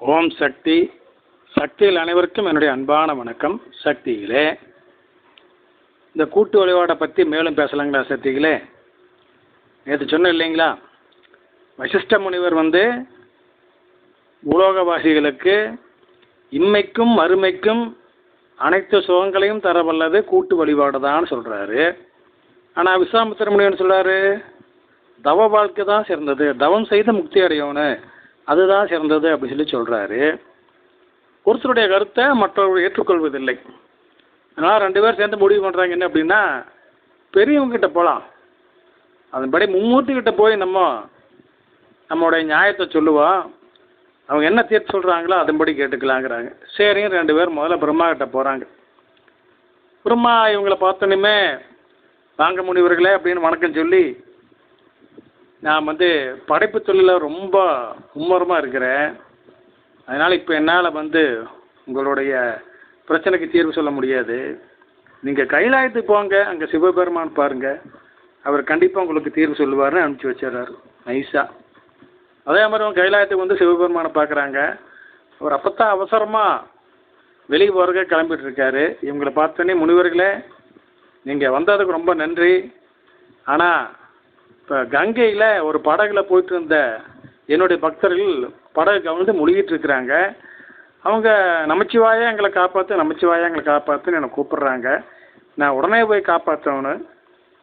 ஓம் சக்தி. சக்தியில் அனைவருக்கும் என்னுடைய அன்பான வணக்கம். சக்திகளே, இந்த கூட்டு வழிபாடை பற்றி மேலும் பேசலாங்களா? சக்திகளே, நேற்று சொன்ன இல்லைங்களா, வசிஷ்ட முனிவர் உலோகவாசிகளுக்கு இம்மைக்கும் மறுமைக்கும் அனைத்து சுகங்களையும் தர வல்லது கூட்டு வழிபாடு தான் சொல்கிறாரு. ஆனால் விஸ்வாமித்திர முனிவர் சொல்கிறாரு, தவ வாழ்க்கை தான் சிறந்தது, தவம் செய்து முக்தி அடையணும், அதுதான் சிறந்தது அப்படி சொல்கிறாரு. ஒருத்தருடைய கருத்தை மற்றவர்கள் ஏற்றுக்கொள்வதில்லை. அதனால் ரெண்டு பேர் சேர்ந்து முடிவு பண்ணுறாங்க என்ன அப்படின்னா, பெரியவங்ககிட்ட போகலாம், அதன்படி மும்மூர்த்திக்கிட்ட போய் நம்மளுடைய நியாயத்தை சொல்லுவோம், அவங்க என்ன தீர்ப்பு சொல்கிறாங்களோ அதன்படி கேட்டுக்கலாங்கிறாங்க. சரின்னு ரெண்டு பேர் முதல்ல பிரம்மா கிட்ட போகிறாங்க. பிரம்மா இவங்களை பார்த்தோன்னுமே, வாங்க முனிவர்களே அப்படின்னு வணக்கம் சொல்லி, நான் படைப்பு தொழிலில் ரொம்ப மும்முரமாக இருக்கிறேன், அதனால் இப்போ என்னால் உங்களுடைய பிரச்சனைக்கு தீர்வு சொல்ல முடியாது, நீங்கள் கைலாயத்துக்கு போங்க, அங்கே சிவபெருமான் பாருங்கள், அவர் கண்டிப்பாக உங்களுக்கு தீர்வு சொல்லுவார்னு அனுப்பிச்சி வச்சிடறாரு நைஸாக. அதே மாதிரி அவங்க கைலாயத்துக்கு சிவபெருமானை பார்க்குறாங்க. அவர் அப்போ தான் அவசரமாக வெளியே போகிறதுக்கு கிளம்பிட்டு இருக்காரு. இவங்களை பார்த்தோன்னே, முனிவர்களே நீங்கள் வந்ததுக்கு ரொம்ப நன்றி, ஆனால் இப்போ கங்கையில் ஒரு படகுல போயிட்டு இருந்த என்னுடைய பக்தர்கள் படகு முழுகிட்டு இருக்கிறாங்க, அவங்க நமச்சிவாயா எங்களை காப்பாற்று, நமச்சிவாயா எங்களை காப்பாற்றுன்னு என்னை கூப்பிட்றாங்க, நான் உடனே போய் காப்பாற்றவனு,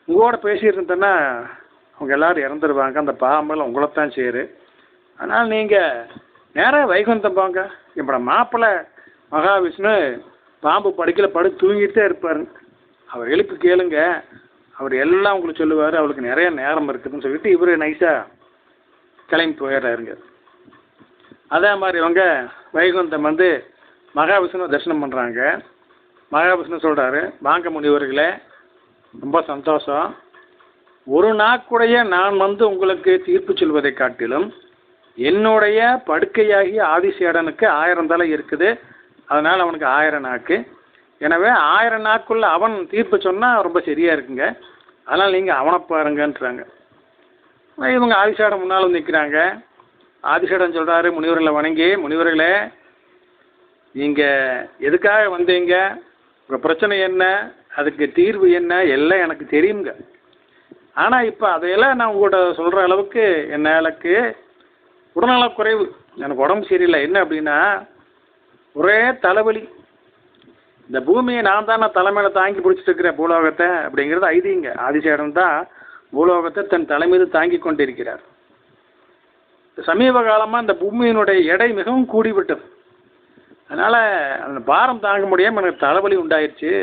உங்களோட பேசிகிட்டு இருந்தேன்னா அவங்க எல்லோரும் இறந்துருவாங்க, அந்த பாம்பெல்லாம் உங்களைத்தான் சேரு, அதனால் நீங்கள் நேராக வைகுண்டம் போங்க, இப்போ மாப்பிள்ளை மகாவிஷ்ணு பாம்பு படுக்கையில் படுத்து தூங்கிட்டு தான் இருப்பார், அவர் எழுப்பி கேளுங்க, அவர் எல்லாம் உங்களுக்கு சொல்லுவார், அவருக்கு நிறைய நேரம் இருக்குதுன்னு சொல்லிட்டு இவர் நைஸாக கிளம்பி போயிடுறாருங்க. அதே மாதிரி இவங்க வைகுண்டம் மகாவிஷ்ணு தரிசனம் பண்ணுறாங்க. மகாவிஷ்ணு சொல்கிறாரு, வாங்க முனிவர்களே ரொம்ப சந்தோஷம், ஒரு நாக்குடைய நான் உங்களுக்கு தீர்ப்பு சொல்வதை காட்டிலும் என்னுடைய படுக்கையாகி ஆதிசேடனுக்கு 1000 தலை இருக்குது, அதனால் அவனுக்கு 1000 நாக்கு, எனவே 1000 நாக்குள்ள அவன் தீர்ப்பு சொன்னால் ரொம்ப சரியாக இருக்குங்க, அதனால் நீங்கள் அவனை பாருங்கன்றாங்க. இவங்க ஆதிசேடன் முன்னால் நிற்கிறாங்க. ஆதிசேடன் சொல்கிறாரு, முனிவர்களை வணங்கி, முனிவர்களே நீங்கள் எதுக்காக வந்தீங்க, உங்கள் பிரச்சனை என்ன, அதுக்கு தீர்வு என்ன, எல்லாம் எனக்கு தெரியுங்க, ஆனால் இப்போ அதையெல்லாம் நான் உங்கள்கிட்ட சொல்கிற அளவுக்கு எனக்கு உடல்நலக் குறைவு, எனக்கு உடம்பு சரியில்லை, என்ன அப்படின்னா ஒரே தலைவலி, இந்த பூமியை நான் தலைமையில் தாங்கி பிடிச்சிட்டு இருக்கிறேன் பூலோகத்தை அப்படிங்கிறது ஐதீங்க. ஆதிசேடன் தான் பூலோகத்தை தன் தலைமீது தாங்கி கொண்டிருக்கிறார். சமீப காலமாக இந்த பூமியினுடைய எடை மிகவும் கூடிவிட்டது, அதனால் அந்த பாரம் தாங்க முடியாமல் எனக்கு தலைவலி உண்டாயிடுச்சு,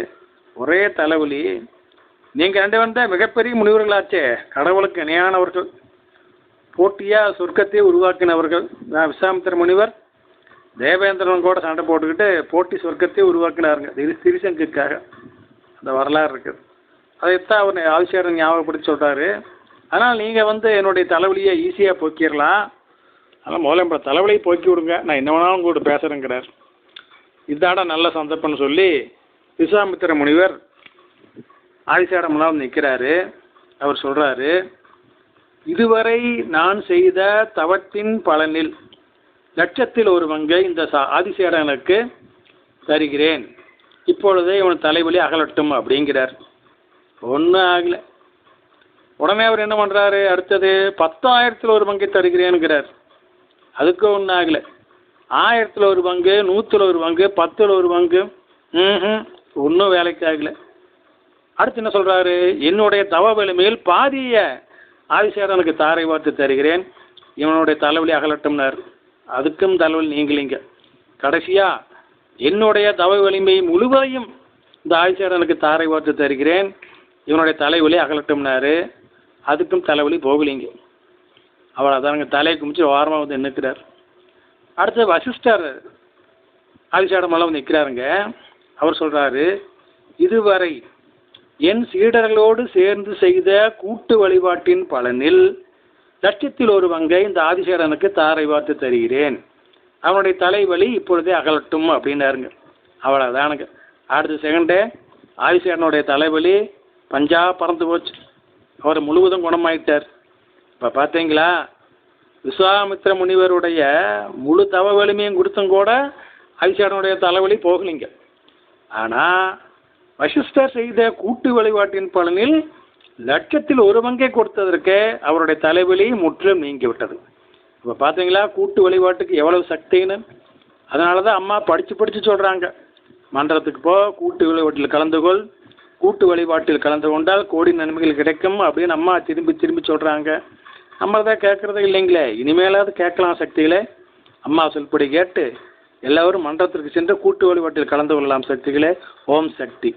ஒரே தலைவலி. நீங்கள் ரெண்டு மிகப்பெரிய முனிவர்களாச்சே, கடவுளுக்கு இணையானவர்கள், போட்டியாக சொர்க்கத்தையே உருவாக்கினவர்கள். நான் விஸ்வாமித்திர முனிவர் தேவேந்திரன் கூட சண்டை போட்டுக்கிட்டு போட்டி சொர்க்கத்தையே உருவாக்கினாருங்க திரிசங்குக்காக, அந்த வரலாறு இருக்குது. அதைத்தான் அவர் ஆதிசேடன் ஞாபகப்படுத்தி சொல்கிறாரு. அதனால் நீங்கள் என்னுடைய தலைவலியை ஈஸியாக போக்கிடலாம், அதனால் முதல்ல நம்ம தலைவலியை போக்கி விடுங்க, நான் என்ன வேணாலும் உங்கள்கிட்ட பேசுகிறேங்கிறார். இதாட நல்ல சந்தர்ப்பம்னு சொல்லி விஸ்வாமித்திர முனிவர் ஆதிசேடன் முன்னால் நிற்கிறாரு. அவர் சொல்கிறாரு, இதுவரை நான் செய்த தவத்தின் பலனில் லட்சத்தில் ஒரு பங்கை இந்த ஆதிசேடனுக்கு தருகிறேன், இப்பொழுதே இவன் தலைவலி அகலட்டும் அப்படிங்கிறார். ஒன்றும் ஆகலை. உடனே அவர் என்ன பண்ணுறாரு, அடுத்தது 10,000 ஒரு பங்கை தருகிறேனுங்கிறார். அதுக்கு ஒன்றும் ஆகலை. 1000 ஒரு பங்கு, 100 ஒரு பங்கு, 10 ஒரு பங்கு, ஒன்றும் வேலைக்கு ஆகலை. அடுத்து என்ன சொல்கிறாரு, என்னுடைய தவ வலிமையில் பாதியை ஆதிசேடனுக்கு தாரை வார்த்து தருகிறேன், இவனுடைய தலைவலி அகலட்டும்னார். அதுக்கும் தலைவலி நீங்கலிங்க. கடைசியாக என்னுடைய தவ வலிமை முழுவதையும் இந்த ஆதிசேடனுக்கு தாரை வார்த்து தருகிறேன், இவனுடைய தலைவலி அகலட்டும்னாரு. அதுக்கும் தலைவலி போகலிங்க. அவர் அதானுங்க தலையை குமிச்சு ஓரமாக நிற்கிறார். அடுத்து வசிஷ்டர் ஆதிசேடன் மேலே நிற்கிறாருங்க. அவர் சொல்கிறாரு, இதுவரை என் சீடர்களோடு சேர்ந்து செய்த கூட்டு வழிபாட்டின் பலனில் லட்சத்தில் ஒரு பங்கை இந்த ஆதிசேடனுக்கு தாரை வார்த்து தருகிறேன், அவனுடைய தலைவலி இப்பொழுதே அகலட்டும் அப்படின்னாருங்க. அவ்வளோதானுங்க. அடுத்த செகண்டே ஆதிசேடனுடைய தலைவலி பஞ்சா பறந்து போச்சு, அவர் முழுவதும் குணமாயிட்டார். இப்போ பார்த்தீங்களா, விஸ்வாமித்திர முனிவருடைய முழு தவ வலிமையும் கொடுத்தும் கூட ஆதிசேடனுடைய தலைவலி போகலைங்க. ஆனால் வசிஷ்டர் செய்த கூட்டு வழிபாட்டின் பலனில் லட்சத்தில் ஒரு பங்கை கொடுத்ததற்கு அவருடைய தலைவலி முற்றிலும் நீங்கிவிட்டது. இப்போ பார்த்தீங்களா கூட்டு வழிபாட்டுக்கு எவ்வளவு சக்தின்னு. அதனால தான் அம்மா படித்து சொல்கிறாங்க, மன்றத்துக்கு போ, கூட்டு வழிபாட்டில் கலந்துகொள், கூட்டு வழிபாட்டில் கலந்து கொண்டால் கோடி நன்மைகள் கிடைக்கும் அப்படின்னு அம்மா திரும்பி சொல்கிறாங்க. நம்ம தான் கேட்குறதே இல்லைங்களே. இனிமேலாவது கேட்கலாம் சக்திகளே. அம்மா சொல்படி கேட்டு எல்லோரும் மன்றத்திற்கு சென்று கூட்டு வழிபாட்டில் கலந்து கொள்ளலாம் சக்திகளே. ஓம் சக்தி.